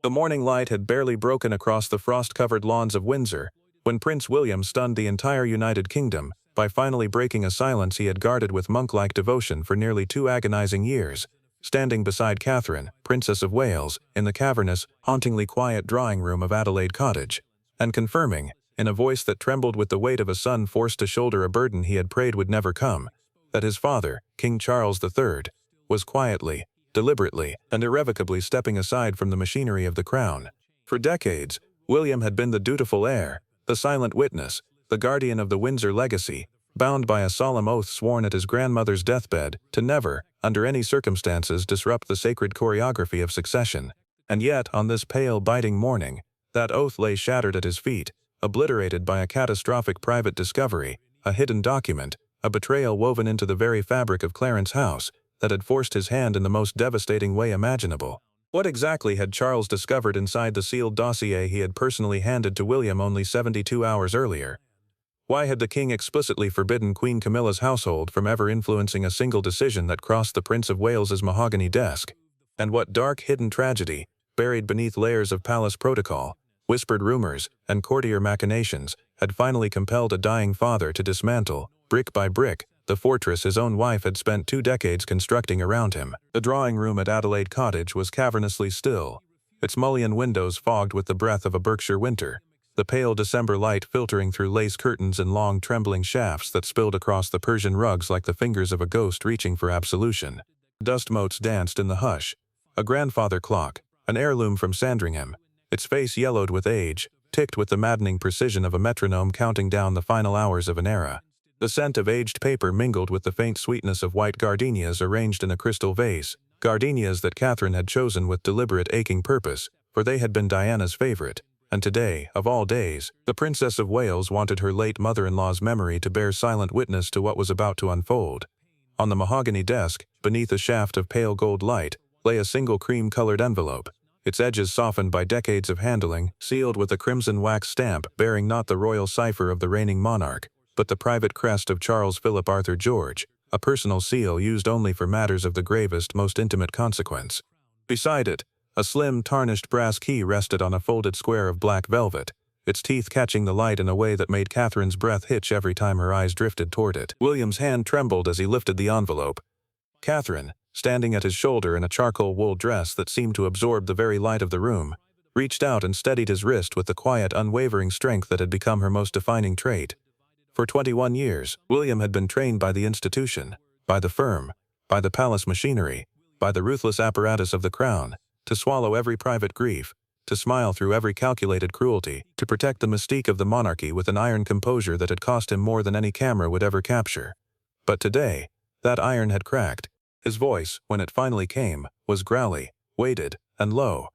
The morning light had barely broken across the frost-covered lawns of Windsor, when Prince William stunned the entire United Kingdom by finally breaking a silence he had guarded with monk-like devotion for nearly 2 agonizing years, standing beside Catherine, Princess of Wales, in the cavernous, hauntingly quiet drawing-room of Adelaide Cottage, and confirming, in a voice that trembled with the weight of a son forced to shoulder a burden he had prayed would never come, that his father, King Charles III, was quietly, deliberately, and irrevocably stepping aside from the machinery of the crown. For decades, William had been the dutiful heir, the silent witness, the guardian of the Windsor legacy, bound by a solemn oath sworn at his grandmother's deathbed to never, under any circumstances, disrupt the sacred choreography of succession. And yet, on this pale, biting morning, that oath lay shattered at his feet, obliterated by a catastrophic private discovery, a hidden document, a betrayal woven into the very fabric of Clarence House, that had forced his hand in the most devastating way imaginable. What exactly had Charles discovered inside the sealed dossier he had personally handed to William only 72 hours earlier? Why had the king explicitly forbidden Queen Camilla's household from ever influencing a single decision that crossed the Prince of Wales's mahogany desk? And what dark hidden tragedy, buried beneath layers of palace protocol, whispered rumors, and courtier machinations, had finally compelled a dying father to dismantle, brick by brick, the fortress his own wife had spent 2 decades constructing around him? The drawing-room at Adelaide Cottage was cavernously still, its mullioned windows fogged with the breath of a Berkshire winter, the pale December light filtering through lace curtains in long trembling shafts that spilled across the Persian rugs like the fingers of a ghost reaching for absolution. Dust motes danced in the hush. A grandfather clock, an heirloom from Sandringham, its face yellowed with age, ticked with the maddening precision of a metronome counting down the final hours of an era. The scent of aged paper mingled with the faint sweetness of white gardenias arranged in a crystal vase, gardenias that Catherine had chosen with deliberate aching purpose, for they had been Diana's favorite, and today, of all days, the Princess of Wales wanted her late mother-in-law's memory to bear silent witness to what was about to unfold. On the mahogany desk, beneath a shaft of pale gold light, lay a single cream-colored envelope, its edges softened by decades of handling, sealed with a crimson wax stamp bearing not the royal cipher of the reigning monarch, but the private crest of Charles Philip Arthur George, a personal seal used only for matters of the gravest, most intimate consequence. Beside it, a slim, tarnished brass key rested on a folded square of black velvet, its teeth catching the light in a way that made Catherine's breath hitch every time her eyes drifted toward it. William's hand trembled as he lifted the envelope. Catherine, standing at his shoulder in a charcoal wool dress that seemed to absorb the very light of the room, reached out and steadied his wrist with the quiet, unwavering strength that had become her most defining trait. For 21 years, William had been trained by the institution, by the firm, by the palace machinery, by the ruthless apparatus of the crown, to swallow every private grief, to smile through every calculated cruelty, to protect the mystique of the monarchy with an iron composure that had cost him more than any camera would ever capture. But today, that iron had cracked. His voice, when it finally came, was growly, weighted, and low.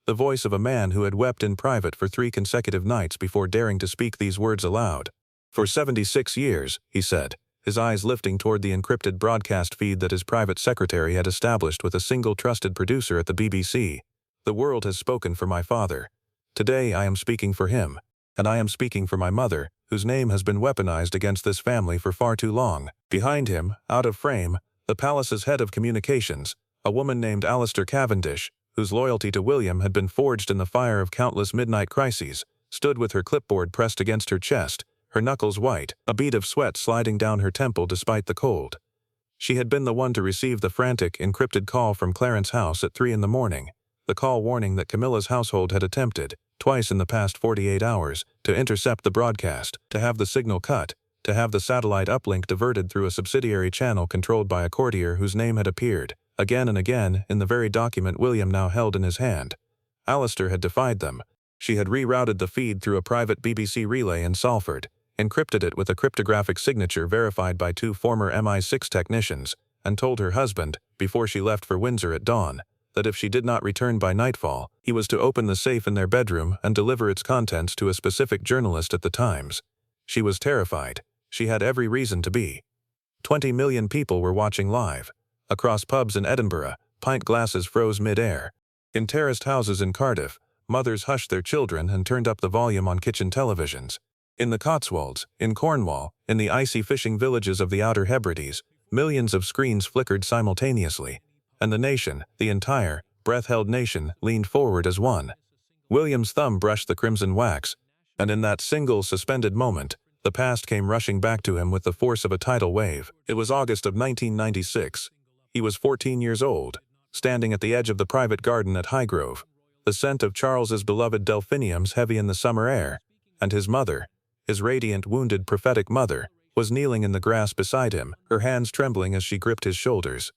The voice of a man who had wept in private for 3 consecutive nights before daring to speak these words aloud. For 76 years, he said, his eyes lifting toward the encrypted broadcast feed that his private secretary had established with a single trusted producer at the BBC. The world has spoken for my father. Today I am speaking for him, and I am speaking for my mother, whose name has been weaponized against this family for far too long. Behind him, out of frame, the palace's head of communications, a woman named Alistair Cavendish, whose loyalty to William had been forged in the fire of countless midnight crises, stood with her clipboard pressed against her chest, her knuckles white, a bead of sweat sliding down her temple despite the cold. She had been the one to receive the frantic, encrypted call from Clarence House at 3 in the morning, the call warning that Camilla's household had attempted, twice in the past 48 hours, to intercept the broadcast, to have the signal cut, to have the satellite uplink diverted through a subsidiary channel controlled by a courtier whose name had appeared, again and again, in the very document William now held in his hand. Alistair had defied them. She had rerouted the feed through a private BBC relay in Salford, encrypted it with a cryptographic signature verified by 2 former MI6 technicians, and told her husband, before she left for Windsor at dawn, that if she did not return by nightfall, he was to open the safe in their bedroom and deliver its contents to a specific journalist at the Times. She was terrified. She had every reason to be. 20 million people were watching live. Across pubs in Edinburgh, pint glasses froze mid-air. In terraced houses in Cardiff, mothers hushed their children and turned up the volume on kitchen televisions. In the Cotswolds, in Cornwall, in the icy fishing villages of the Outer Hebrides, millions of screens flickered simultaneously, and the nation, the entire, breath-held nation leaned forward as one. William's thumb brushed the crimson wax, and in that single suspended moment, the past came rushing back to him with the force of a tidal wave. It was August of 1996. He was 14 years old, standing at the edge of the private garden at Highgrove, the scent of Charles's beloved delphiniums heavy in the summer air, and his mother, his radiant, wounded, prophetic mother, was kneeling in the grass beside him, her hands trembling as she gripped his shoulders.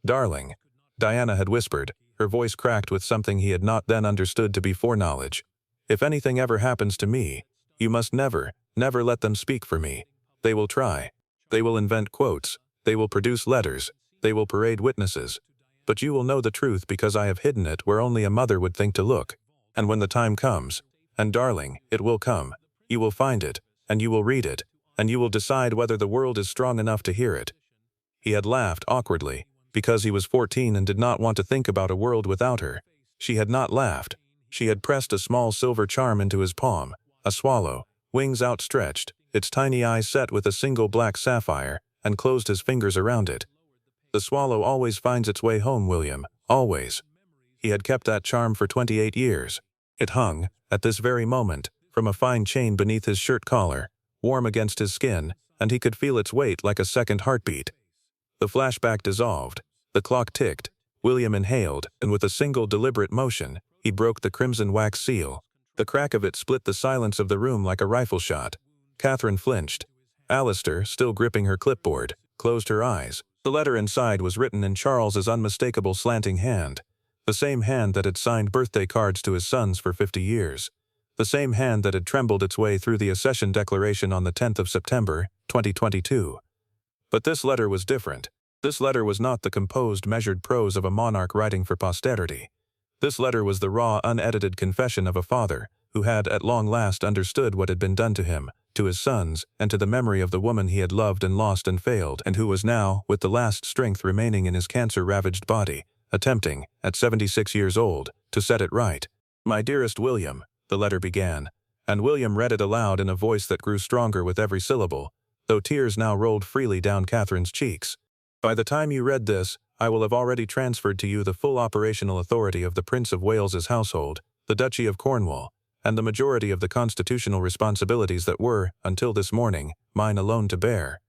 "Darling," Diana had whispered, her voice cracked with something he had not then understood to be foreknowledge. "If anything ever happens to me, you must never, never let them speak for me. They will try. They will invent quotes. They will produce letters. They will parade witnesses. But you will know the truth because I have hidden it where only a mother would think to look. And when the time comes, and darling, it will come, you will find it, and you will read it, and you will decide whether the world is strong enough to hear it." He had laughed awkwardly, because he was 14 and did not want to think about a world without her. She had not laughed. She had pressed a small silver charm into his palm, a swallow, wings outstretched, its tiny eyes set with a single black sapphire, and closed his fingers around it. "The swallow always finds its way home, William, always." He had kept that charm for 28 years. It hung, at this very moment, from a fine chain beneath his shirt collar, warm against his skin, and he could feel its weight like a second heartbeat. The flashback dissolved. The clock ticked. William inhaled, and with a single deliberate motion, he broke the crimson wax seal. The crack of it split the silence of the room like a rifle shot. Catherine flinched. Alistair, still gripping her clipboard, closed her eyes. The letter inside was written in Charles's unmistakable slanting hand, the same hand that had signed birthday cards to his sons for 50 years, the same hand that had trembled its way through the accession declaration on the 10th of September, 2022. But this letter was different. This letter was not the composed, measured prose of a monarch writing for posterity. This letter was the raw, unedited confession of a father who had at long last understood what had been done to him, to his sons, and to the memory of the woman he had loved and lost and failed, and who was now, with the last strength remaining in his cancer-ravaged body, attempting, at 76 years old, to set it right. "My dearest William," the letter began, and William read it aloud in a voice that grew stronger with every syllable, though tears now rolled freely down Catherine's cheeks. "By the time you read this, I will have already transferred to you the full operational authority of the Prince of Wales's household, the Duchy of Cornwall, and the majority of the constitutional responsibilities that were, until this morning, mine alone to bear.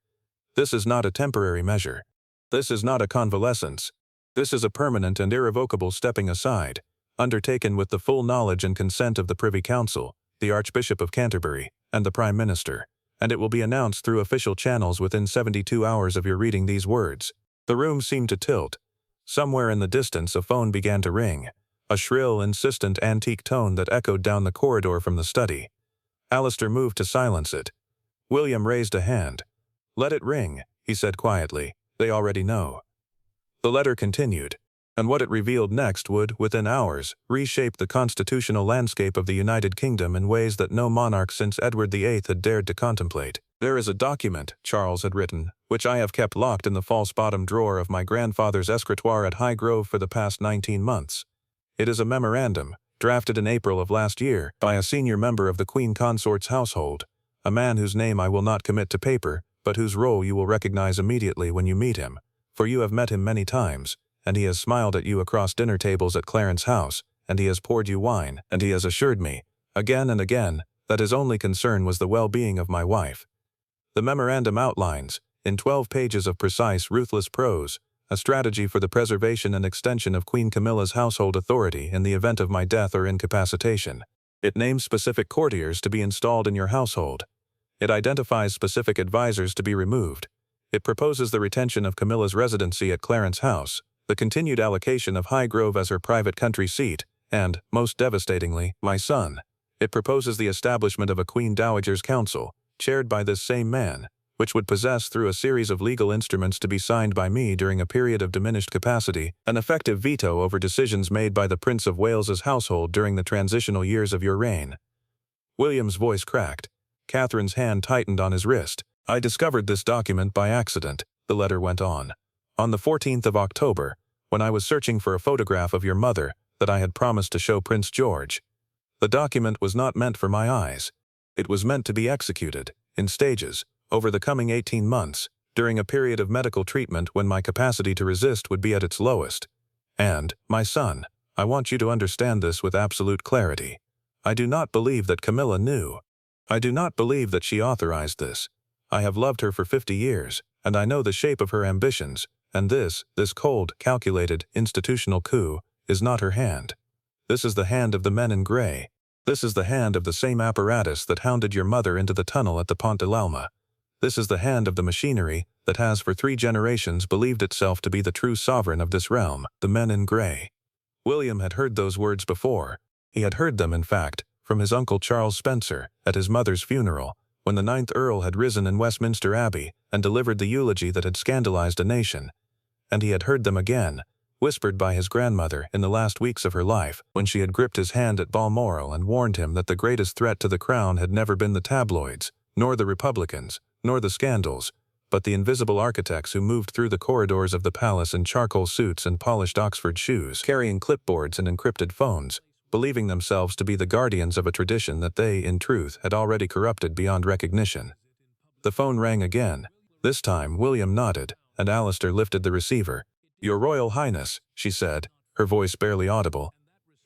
This is not a temporary measure. This is not a convalescence. This is a permanent and irrevocable stepping aside, undertaken with the full knowledge and consent of the Privy Council, the Archbishop of Canterbury, and the Prime Minister, and it will be announced through official channels within 72 hours of your reading these words." The room seemed to tilt. Somewhere in the distance a phone began to ring, a shrill, insistent, antique tone that echoed down the corridor from the study. Alistair moved to silence it. William raised a hand. "Let it ring," he said quietly. "They already know." The letter continued, and what it revealed next would, within hours, reshape the constitutional landscape of the United Kingdom in ways that no monarch since Edward VIII had dared to contemplate. "There is a document," Charles had written, "which I have kept locked in the false bottom drawer of my grandfather's escritoire at Highgrove for the past 19 months. It is a memorandum, drafted in April of last year by a senior member of the Queen Consort's household, a man whose name I will not commit to paper, but whose role you will recognize immediately when you meet him, for you have met him many times, and he has smiled at you across dinner tables at Clarence House, and he has poured you wine, and he has assured me, again and again, that his only concern was the well-being of my wife. The memorandum outlines, in 12 pages of precise, ruthless prose, a strategy for the preservation and extension of Queen Camilla's household authority in the event of my death or incapacitation. It names specific courtiers to be installed in your household. It identifies specific advisors to be removed. It proposes the retention of Camilla's residency at Clarence House, the continued allocation of Highgrove as her private country seat, and, most devastatingly, my son. It proposes the establishment of a Queen Dowager's Council, chaired by this same man, which would possess, through a series of legal instruments to be signed by me during a period of diminished capacity, an effective veto over decisions made by the Prince of Wales's household during the transitional years of your reign." William's voice cracked. Catherine's hand tightened on his wrist. "I discovered this document by accident," the letter went on, "on the 14th of October, when I was searching for a photograph of your mother that I had promised to show Prince George. The document was not meant for my eyes. It was meant to be executed, in stages, over the coming 18 months, during a period of medical treatment when my capacity to resist would be at its lowest. And, my son, I want you to understand this with absolute clarity. I do not believe that Camilla knew. I do not believe that she authorized this. I have loved her for 50 years, and I know the shape of her ambitions, and this cold, calculated, institutional coup, is not her hand. This is the hand of the men in gray. This is the hand of the same apparatus that hounded your mother into the tunnel at the Pont de l'Alma. This is the hand of the machinery that has for 3 generations believed itself to be the true sovereign of this realm, the men in gray. William had heard those words before. He had heard them, in fact, from his uncle Charles Spencer, at his mother's funeral, when the 9th Earl had risen in Westminster Abbey and delivered the eulogy that had scandalized a nation. And he had heard them again, whispered by his grandmother in the last weeks of her life, when she had gripped his hand at Balmoral and warned him that the greatest threat to the crown had never been the tabloids, nor the Republicans, nor the scandals, but the invisible architects who moved through the corridors of the palace in charcoal suits and polished Oxford shoes, carrying clipboards and encrypted phones, believing themselves to be the guardians of a tradition that they, in truth, had already corrupted beyond recognition. The phone rang again. This time William nodded, and Alistair lifted the receiver. "Your Royal Highness," she said, her voice barely audible.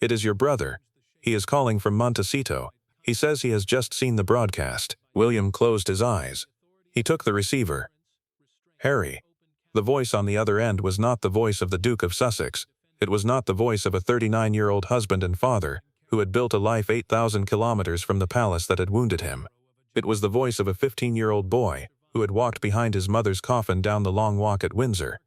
"It is your brother. He is calling from Montecito. He says he has just seen the broadcast." William closed his eyes. He took the receiver. "Harry." The voice on the other end was not the voice of the Duke of Sussex. It was not the voice of a 39-year-old husband and father, who had built a life 8,000 kilometers from the palace that had wounded him. It was the voice of a 15-year-old boy, who had walked behind his mother's coffin down the long walk at Windsor,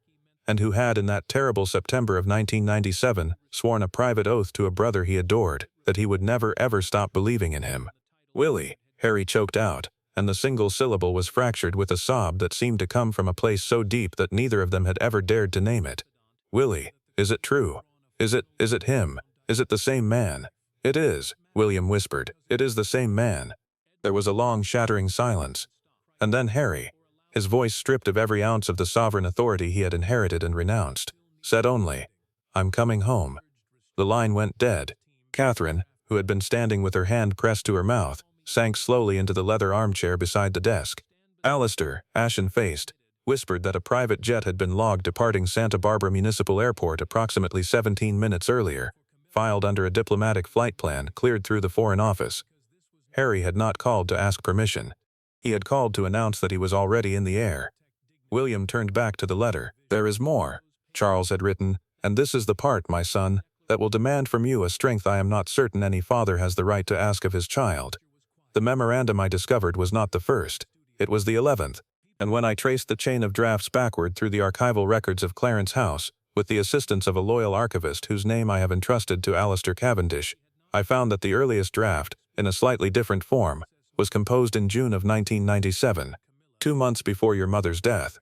and who had in that terrible September of 1997 sworn a private oath to a brother he adored that he would never ever stop believing in him. "Willie," Harry choked out, and the single syllable was fractured with a sob that seemed to come from a place so deep that neither of them had ever dared to name it. "Willie, is it true? Is it him? Is it the same man?" "It is," William whispered. "It is the same man." There was a long shattering silence. And then Harry, his voice stripped of every ounce of the sovereign authority he had inherited and renounced, said only, "I'm coming home." The line went dead. Catherine, who had been standing with her hand pressed to her mouth, sank slowly into the leather armchair beside the desk. Alistair, ashen-faced, whispered that a private jet had been logged departing Santa Barbara Municipal Airport approximately 17 minutes earlier, filed under a diplomatic flight plan cleared through the Foreign Office. Harry had not called to ask permission. He had called to announce that he was already in the air. William turned back to the letter. "There is more," Charles had written, "and this is the part, my son, that will demand from you a strength I am not certain any father has the right to ask of his child. The memorandum I discovered was not the first. It was the 11th. And when I traced the chain of drafts backward through the archival records of Clarence House, with the assistance of a loyal archivist whose name I have entrusted to Alistair Cavendish, I found that the earliest draft, in a slightly different form, was composed in June of 1997, 2 months before your mother's death.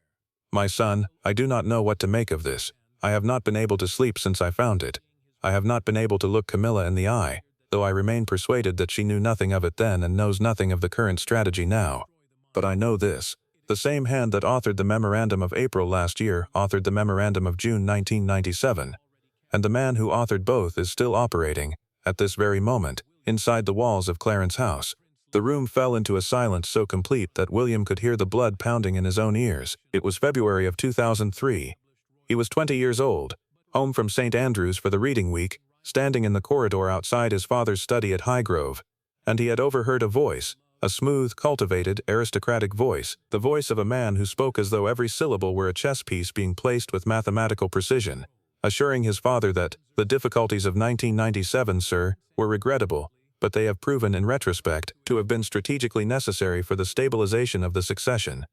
My son, I do not know what to make of this. I have not been able to sleep since I found it. I have not been able to look Camilla in the eye, though I remain persuaded that she knew nothing of it then and knows nothing of the current strategy now. But I know this. The same hand that authored the memorandum of April last year authored the memorandum of June 1997, and the man who authored both is still operating, at this very moment, inside the walls of Clarence House. The room fell into a silence so complete that William could hear the blood pounding in his own ears. It was February of 2003. He was 20 years old, home from St. Andrews for the reading week, standing in the corridor outside his father's study at Highgrove, and he had overheard a voice, a smooth, cultivated, aristocratic voice, the voice of a man who spoke as though every syllable were a chess piece being placed with mathematical precision, assuring his father that the difficulties of 1997, sir, were regrettable, but they have proven in retrospect to have been strategically necessary for the stabilization of the succession.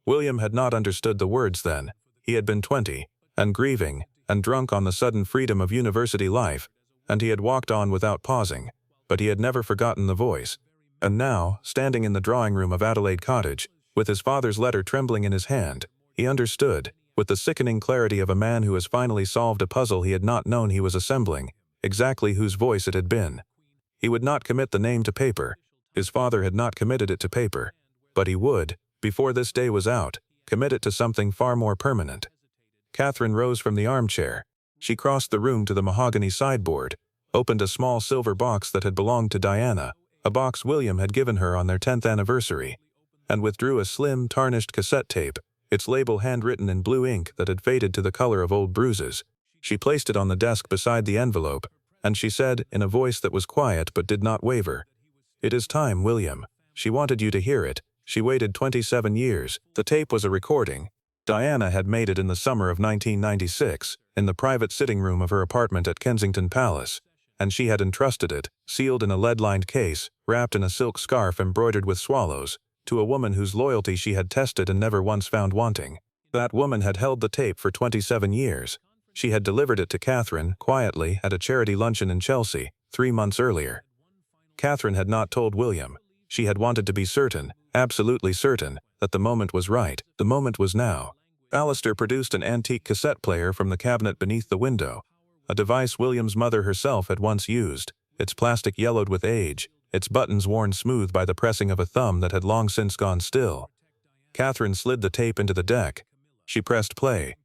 William had not understood the words then. He had been 20, and grieving, and drunk on the sudden freedom of university life, and he had walked on without pausing, but he had never forgotten the voice. And now, standing in the drawing-room of Adelaide Cottage, with his father's letter trembling in his hand, he understood, with the sickening clarity of a man who has finally solved a puzzle he had not known he was assembling, exactly whose voice it had been. He would not commit the name to paper. His father had not committed it to paper. But he would, before this day was out, commit it to something far more permanent. Catherine rose from the armchair. She crossed the room to the mahogany sideboard, opened a small silver box that had belonged to Diana, a box William had given her on their 10th anniversary, and withdrew a slim, tarnished cassette tape, its label handwritten in blue ink that had faded to the color of old bruises. She placed it on the desk beside the envelope, and she said, in a voice that was quiet but did not waver, "It is time, William. She wanted you to hear it. She waited 27 years. The tape was a recording. Diana had made it in the summer of 1996, in the private sitting room of her apartment at Kensington Palace, and she had entrusted it, sealed in a lead-lined case, wrapped in a silk scarf embroidered with swallows, to a woman whose loyalty she had tested and never once found wanting. That woman had held the tape for 27 years. She had delivered it to Catherine, quietly, at a charity luncheon in Chelsea, 3 months earlier. Catherine had not told William. She had wanted to be certain, absolutely certain, that the moment was right. The moment was now. Alistair produced an antique cassette player from the cabinet beneath the window, a device William's mother herself had once used, its plastic yellowed with age, its buttons worn smooth by the pressing of a thumb that had long since gone still. Catherine slid the tape into the deck. She pressed play.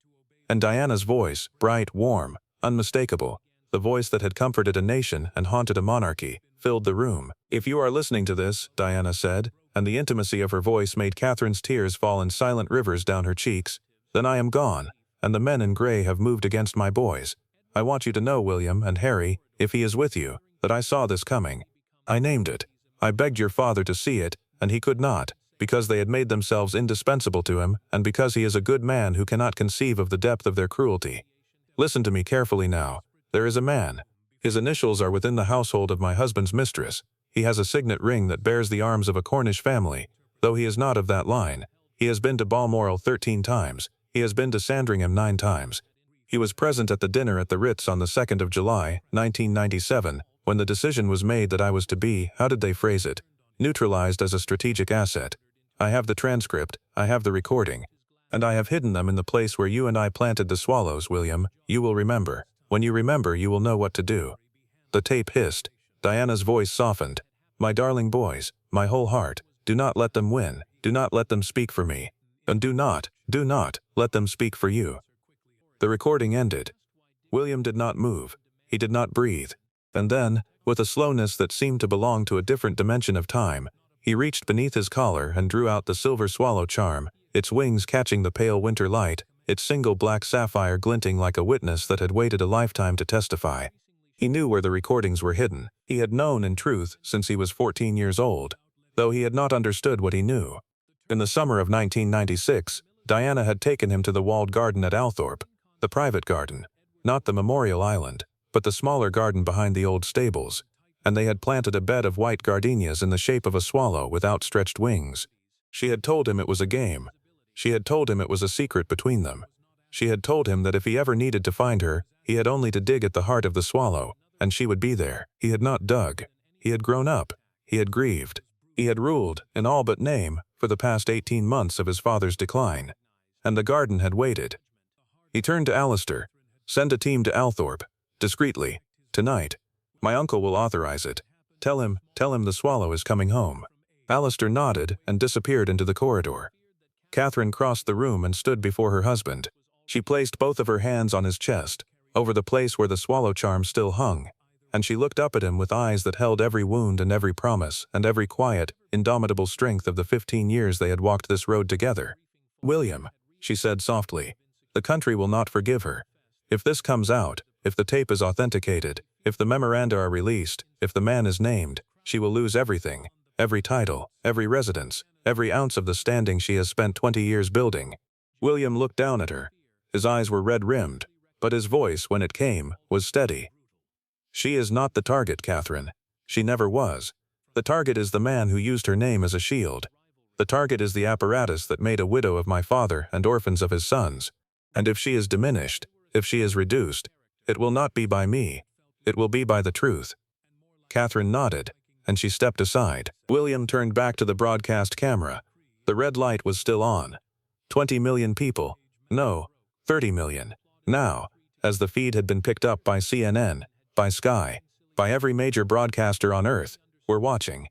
And Diana's voice, bright, warm, unmistakable, the voice that had comforted a nation and haunted a monarchy, filled the room. "If you are listening to this," Diana said, and the intimacy of her voice made Catherine's tears fall in silent rivers down her cheeks, "then I am gone, and the men in grey have moved against my boys. I want you to know, William and Harry, if he is with you, that I saw this coming. I named it. I begged your father to see it, and he could not, because they had made themselves indispensable to him, and because he is a good man who cannot conceive of the depth of their cruelty. Listen to me carefully now. There is a man. His initials are within the household of my husband's mistress. He has a signet ring that bears the arms of a Cornish family, though he is not of that line. He has been to Balmoral 13 times. He has been to Sandringham 9 times. He was present at the dinner at the Ritz on the 2nd of July, 1997, when the decision was made that I was to be, how did they phrase it, neutralized as a strategic asset. I have the transcript, I have the recording, and I have hidden them in the place where you and I planted the swallows, William. You will remember. When you remember, you will know what to do." The tape hissed. Diana's voice softened. "My darling boys, my whole heart, do not let them win. Do not let them speak for me. And do not let them speak for you." The recording ended. William did not move. He did not breathe. And then, with a slowness that seemed to belong to a different dimension of time, he reached beneath his collar and drew out the silver swallow charm, its wings catching the pale winter light, its single black sapphire glinting like a witness that had waited a lifetime to testify. He knew where the recordings were hidden. He had known, in truth, since he was 14 years old, though he had not understood what he knew. In the summer of 1996, Diana had taken him to the walled garden at Althorpe, the private garden, not the Memorial Island, but the smaller garden behind the old stables, and they had planted a bed of white gardenias in the shape of a swallow with outstretched wings. She had told him it was a game. She had told him it was a secret between them. She had told him that if he ever needed to find her, he had only to dig at the heart of the swallow, and she would be there. He had not dug. He had grown up. He had grieved. He had ruled, in all but name, for the past 18 months of his father's decline. And the garden had waited. He turned to Alistair. "Send a team to Althorpe. Discreetly. Tonight. My uncle will authorize it. Tell him the swallow is coming home." Alistair nodded and disappeared into the corridor. Catherine crossed the room and stood before her husband. She placed both of her hands on his chest, over the place where the swallow charm still hung, and she looked up at him with eyes that held every wound and every promise and every quiet, indomitable strength of the 15 years they had walked this road together. "William," she said softly, "the country will not forgive her. If this comes out, if the tape is authenticated, if the memoranda are released, if the man is named, she will lose everything, every title, every residence, every ounce of the standing she has spent 20 years building." William looked down at her. His eyes were red-rimmed, but his voice, when it came, was steady. "She is not the target, Catherine. She never was. The target is the man who used her name as a shield. The target is the apparatus that made a widow of my father and orphans of his sons. And if she is diminished, if she is reduced, it will not be by me. It will be by the truth." Catherine nodded, and she stepped aside. William turned back to the broadcast camera. The red light was still on. 20 million people. No, 30 million. Now, as the feed had been picked up by CNN, by Sky, by every major broadcaster on Earth, were watching.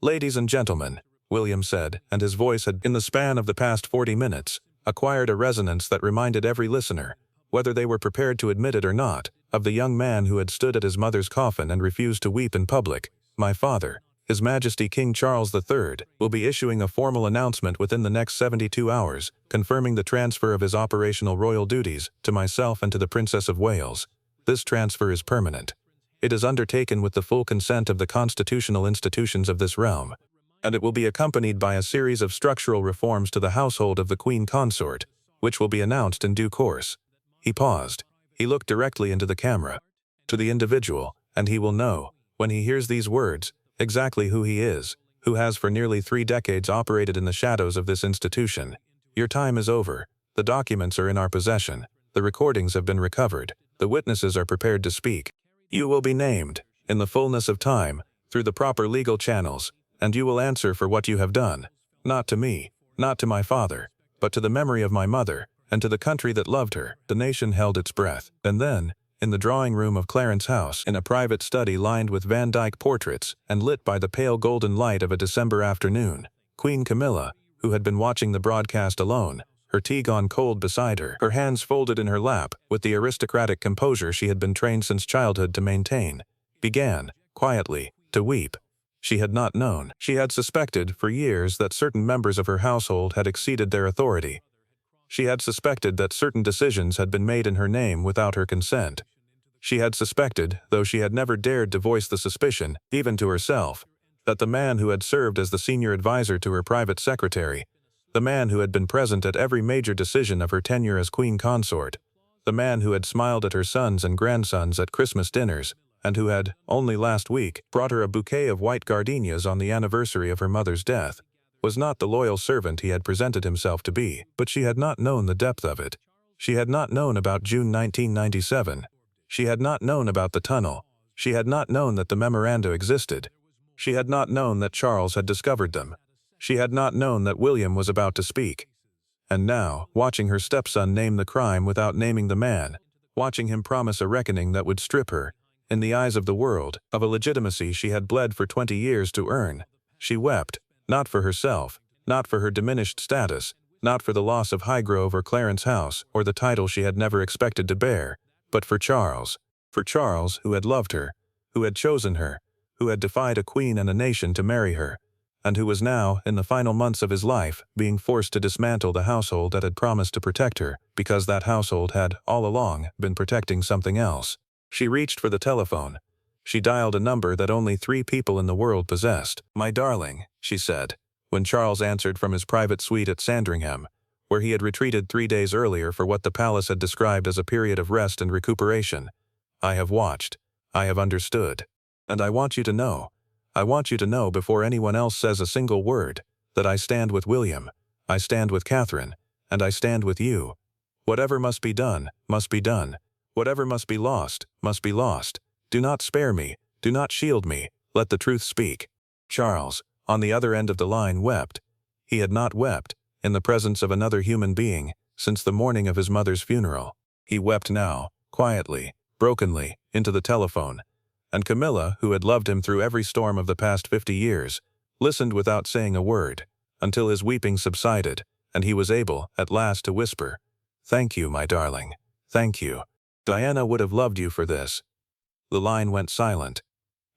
"Ladies and gentlemen," William said, and his voice had, in the span of the past 40 minutes, acquired a resonance that reminded every listener, whether they were prepared to admit it or not, of the young man who had stood at his mother's coffin and refused to weep in public. "My father, His Majesty King Charles III will be issuing a formal announcement within the next 72 hours, confirming the transfer of his operational royal duties to myself and to the Princess of Wales. This transfer is permanent. It is undertaken with the full consent of the constitutional institutions of this realm, and it will be accompanied by a series of structural reforms to the household of the Queen Consort, which will be announced in due course. He paused. He looked directly into the camera. To the individual, and he will know, when he hears these words, exactly who he is, who has for nearly 3 decades operated in the shadows of this institution. Your time is over. The documents are in our possession. The recordings have been recovered. The witnesses are prepared to speak. You will be named, in the fullness of time, through the proper legal channels, and you will answer for what you have done. Not to me, not to my father, but to the memory of my mother, and to the country that loved her. The nation held its breath. And then, in the drawing room of Clarence House, in a private study lined with Van Dyck portraits and lit by the pale golden light of a December afternoon, Queen Camilla, who had been watching the broadcast alone, her tea gone cold beside her, her hands folded in her lap, with the aristocratic composure she had been trained since childhood to maintain, began, quietly, to weep. She had not known. She had suspected, for years, that certain members of her household had exceeded their authority. She had suspected that certain decisions had been made in her name without her consent. She had suspected, though she had never dared to voice the suspicion, even to herself, that the man who had served as the senior advisor to her private secretary, the man who had been present at every major decision of her tenure as Queen Consort, the man who had smiled at her sons and grandsons at Christmas dinners, and who had, only last week, brought her a bouquet of white gardenias on the anniversary of her mother's death, was not the loyal servant he had presented himself to be. But she had not known the depth of it. She had not known about June 1997. She had not known about the tunnel. She had not known that the memoranda existed. She had not known that Charles had discovered them. She had not known that William was about to speak. And now, watching her stepson name the crime without naming the man, watching him promise a reckoning that would strip her, in the eyes of the world, of a legitimacy she had bled for 20 years to earn, she wept, not for herself, not for her diminished status, not for the loss of Highgrove or Clarence House or the title she had never expected to bear, but for Charles, who had loved her, who had chosen her, who had defied a queen and a nation to marry her, and who was now, in the final months of his life, being forced to dismantle the household that had promised to protect her, because that household had, all along, been protecting something else. She reached for the telephone. She dialed a number that only 3 people in the world possessed. "My darling," she said, when Charles answered from his private suite at Sandringham, where he had retreated 3 days earlier for what the palace had described as a period of rest and recuperation. "I have watched. I have understood. And I want you to know before anyone else says a single word, that I stand with William, I stand with Catherine, and I stand with you. Whatever must be done, must be done. Whatever must be lost, must be lost. Do not spare me, do not shield me, let the truth speak." Charles, on the other end of the line, wept. He had not wept, in the presence of another human being, since the morning of his mother's funeral. He wept now, quietly, brokenly, into the telephone. And Camilla, who had loved him through every storm of the past 50 years, listened without saying a word, until his weeping subsided, and he was able, at last, to whisper, "Thank you, my darling. Thank you. Diana would have loved you for this." The line went silent.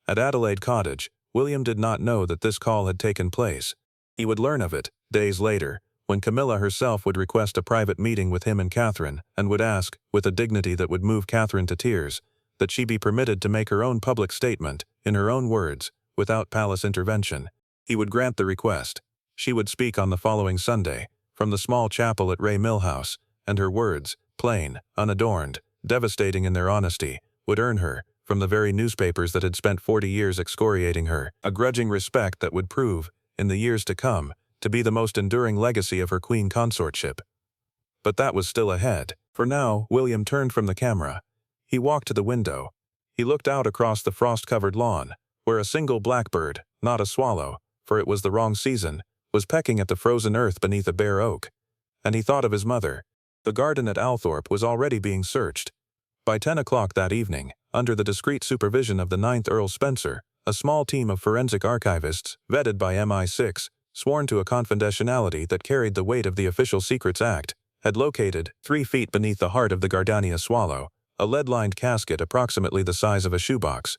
At Adelaide Cottage, William did not know that this call had taken place. He would learn of it, days later, when Camilla herself would request a private meeting with him and Catherine, and would ask, with a dignity that would move Catherine to tears, that she be permitted to make her own public statement, in her own words, without palace intervention. He would grant the request. She would speak on the following Sunday, from the small chapel at Ray Mill House, and her words, plain, unadorned, devastating in their honesty, would earn her, from the very newspapers that had spent 40 years excoriating her, a grudging respect that would prove, in the years to come, to be the most enduring legacy of her queen consortship. But that was still ahead. For now, William turned from the camera. He walked to the window. He looked out across the frost-covered lawn, where a single blackbird, not a swallow, for it was the wrong season, was pecking at the frozen earth beneath a bare oak. And he thought of his mother. The garden at Althorpe was already being searched. By 10 o'clock that evening, under the discreet supervision of the 9th Earl Spencer, a small team of forensic archivists, vetted by MI6, sworn to a confidentiality that carried the weight of the Official Secrets Act, had located, 3 feet beneath the heart of the Gardania swallow, a lead-lined casket approximately the size of a shoebox.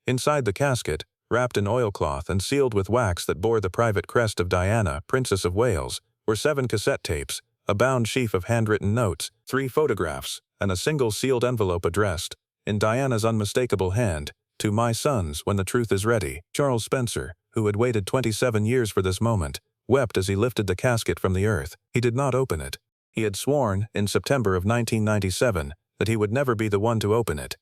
Inside the casket, wrapped in oilcloth and sealed with wax that bore the private crest of Diana, Princess of Wales, were 7 cassette tapes, a bound sheaf of handwritten notes, 3 photographs, and a single sealed envelope addressed, in Diana's unmistakable hand, "To my sons when the truth is ready." Charles Spencer, who had waited 27 years for this moment, wept as he lifted the casket from the earth. He did not open it. He had sworn, in September of 1997, that he would never be the one to open it.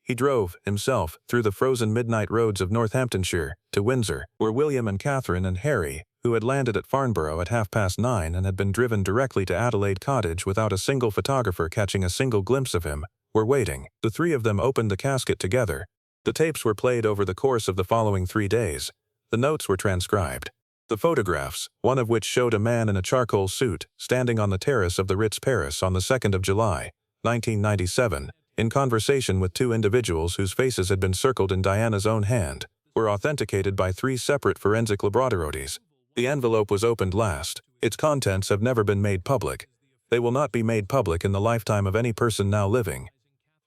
He drove, himself, through the frozen midnight roads of Northamptonshire, to Windsor, where William and Catherine and Harry, who had landed at Farnborough at 9:30 and had been driven directly to Adelaide Cottage without a single photographer catching a single glimpse of him, were waiting. The 3 of them opened the casket together. The tapes were played over the course of the following 3 days. The notes were transcribed. The photographs, one of which showed a man in a charcoal suit, standing on the terrace of the Ritz Paris on the 2nd of July, 1997, in conversation with 2 individuals whose faces had been circled in Diana's own hand, were authenticated by 3 separate forensic laboratories. The envelope was opened last. Its contents have never been made public. They will not be made public in the lifetime of any person now living.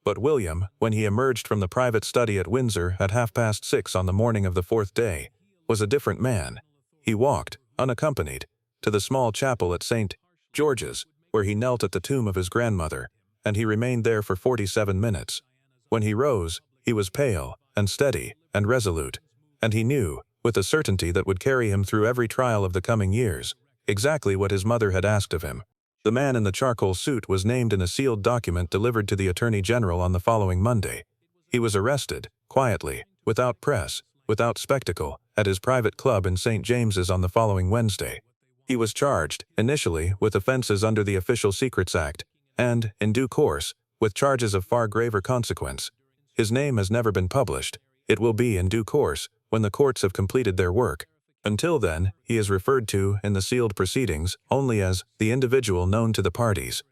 But William, when he emerged from the private study at Windsor at 6:30 on the morning of the 4th day, was a different man. He walked, unaccompanied, to the small chapel at St. George's, where he knelt at the tomb of his grandmother, and he remained there for 47 minutes. When he rose, he was pale, and steady, and resolute, and he knew, with a certainty that would carry him through every trial of the coming years, exactly what his mother had asked of him. The man in the charcoal suit was named in a sealed document delivered to the Attorney General on the following Monday. He was arrested, quietly, without press, without spectacle, at his private club in St. James's on the following Wednesday. He was charged, initially, with offenses under the Official Secrets Act, and, in due course, with charges of far graver consequence. His name has never been published. It will be in due course, when the courts have completed their work. Until then, he is referred to, in the sealed proceedings, only as the individual known to the parties.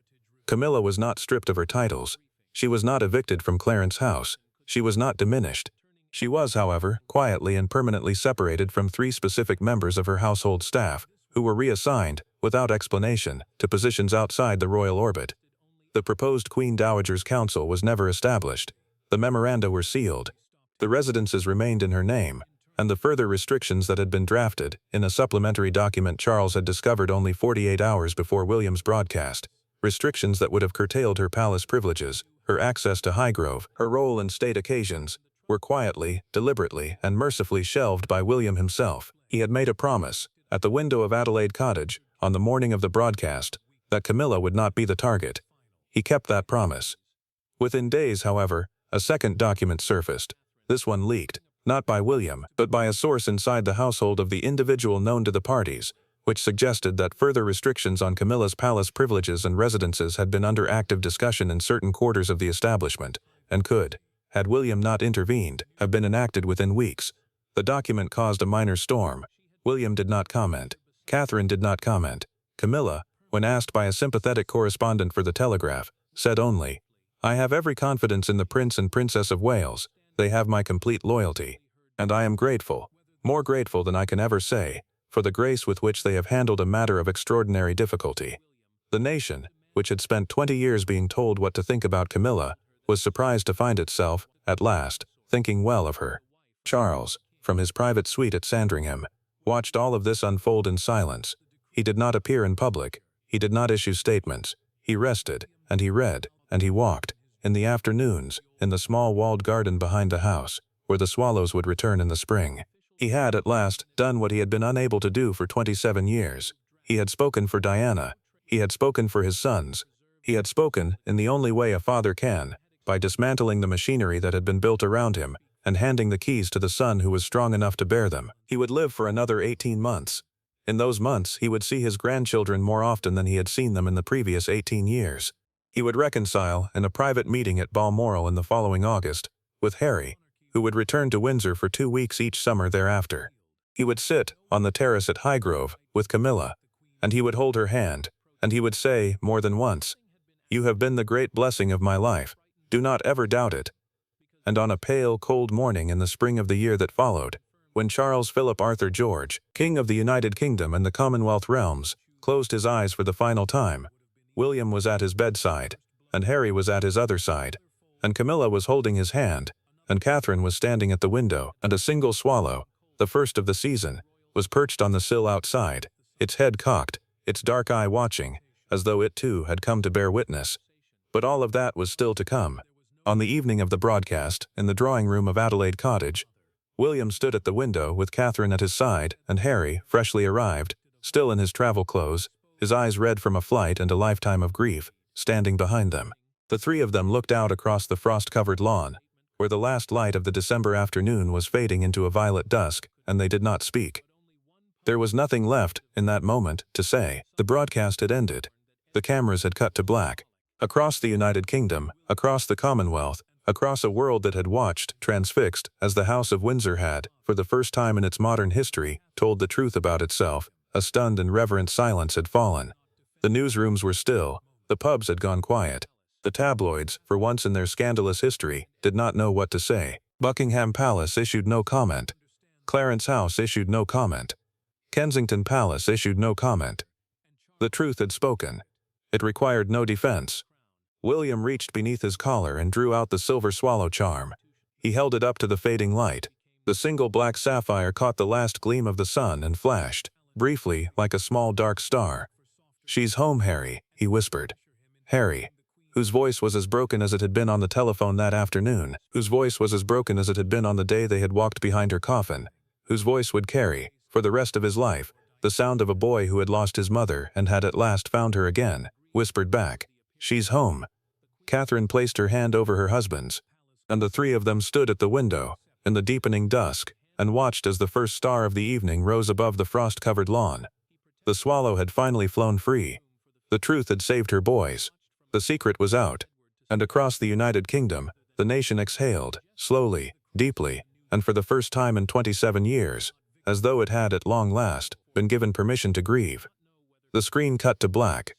Camilla was not stripped of her titles. She was not evicted from Clarence House. She was not diminished. She was, however, quietly and permanently separated from 3 specific members of her household staff, who were reassigned, without explanation, to positions outside the royal orbit. The proposed Queen Dowager's Council was never established. The memoranda were sealed. The residences remained in her name, and the further restrictions that had been drafted, in a supplementary document Charles had discovered only 48 hours before William's broadcast, restrictions that would have curtailed her palace privileges, her access to Highgrove, her role in state occasions, were quietly, deliberately, and mercifully shelved by William himself. He had made a promise, at the window of Adelaide Cottage, on the morning of the broadcast, that Camilla would not be the target. He kept that promise. Within days, however, a second document surfaced. This one leaked, not by William, but by a source inside the household of the individual known to the parties, which suggested that further restrictions on Camilla's palace privileges and residences had been under active discussion in certain quarters of the establishment, and could, had William not intervened, have been enacted within weeks. The document caused a minor storm. William did not comment. Catherine did not comment. Camilla, when asked by a sympathetic correspondent for the Telegraph, said only, "I have every confidence in the Prince and Princess of Wales. They have my complete loyalty. And I am grateful, more grateful than I can ever say, for the grace with which they have handled a matter of extraordinary difficulty." The nation, which had spent 20 years being told what to think about Camilla, was surprised to find itself, at last, thinking well of her. Charles, from his private suite at Sandringham, watched all of this unfold in silence. He did not appear in public. He did not issue statements. He rested, and he read, and he walked, in the afternoons, in the small walled garden behind the house, where the swallows would return in the spring. He had, at last, done what he had been unable to do for 27 years. He had spoken for Diana. He had spoken for his sons. He had spoken, in the only way a father can, by dismantling the machinery that had been built around him, and handing the keys to the son who was strong enough to bear them. He would live for another 18 months. In those months, he would see his grandchildren more often than he had seen them in the previous 18 years. He would reconcile, in a private meeting at Balmoral in the following August, with Harry, who would return to Windsor for 2 weeks each summer thereafter. He would sit, on the terrace at Highgrove, with Camilla, and he would hold her hand, and he would say, more than once, "You have been the great blessing of my life. Do not ever doubt it." And on a pale, cold morning in the spring of the year that followed, when Charles Philip Arthur George, King of the United Kingdom and the Commonwealth realms, closed his eyes for the final time, William was at his bedside, and Harry was at his other side, and Camilla was holding his hand, and Catherine was standing at the window, and a single swallow, the first of the season, was perched on the sill outside, its head cocked, its dark eye watching, as though it too had come to bear witness. But all of that was still to come. On the evening of the broadcast, in the drawing-room of Adelaide Cottage, William stood at the window with Catherine at his side, and Harry, freshly arrived, still in his travel clothes, his eyes red from a flight and a lifetime of grief, standing behind them. The three of them looked out across the frost-covered lawn, where the last light of the December afternoon was fading into a violet dusk, and they did not speak. There was nothing left, in that moment, to say. The broadcast had ended. The cameras had cut to black. Across the United Kingdom, across the Commonwealth, across a world that had watched, transfixed, as the House of Windsor had, for the first time in its modern history, told the truth about itself, a stunned and reverent silence had fallen. The newsrooms were still. The pubs had gone quiet. The tabloids, for once in their scandalous history, did not know what to say. Buckingham Palace issued no comment. Clarence House issued no comment. Kensington Palace issued no comment. The truth had spoken. It required no defense. William reached beneath his collar and drew out the silver swallow charm. He held it up to the fading light. The single black sapphire caught the last gleam of the sun and flashed, briefly, like a small dark star. "She's home, Harry," he whispered. Harry, whose voice was as broken as it had been on the telephone that afternoon, whose voice was as broken as it had been on the day they had walked behind her coffin, whose voice would carry, for the rest of his life, the sound of a boy who had lost his mother and had at last found her again, whispered back, "She's home." Catherine placed her hand over her husband's, and the three of them stood at the window, in the deepening dusk, and watched as the first star of the evening rose above the frost-covered lawn. The swallow had finally flown free. The truth had saved her boys. The secret was out. And across the United Kingdom, the nation exhaled, slowly, deeply, and for the first time in 27 years, as though it had at long last been given permission to grieve. The screen cut to black.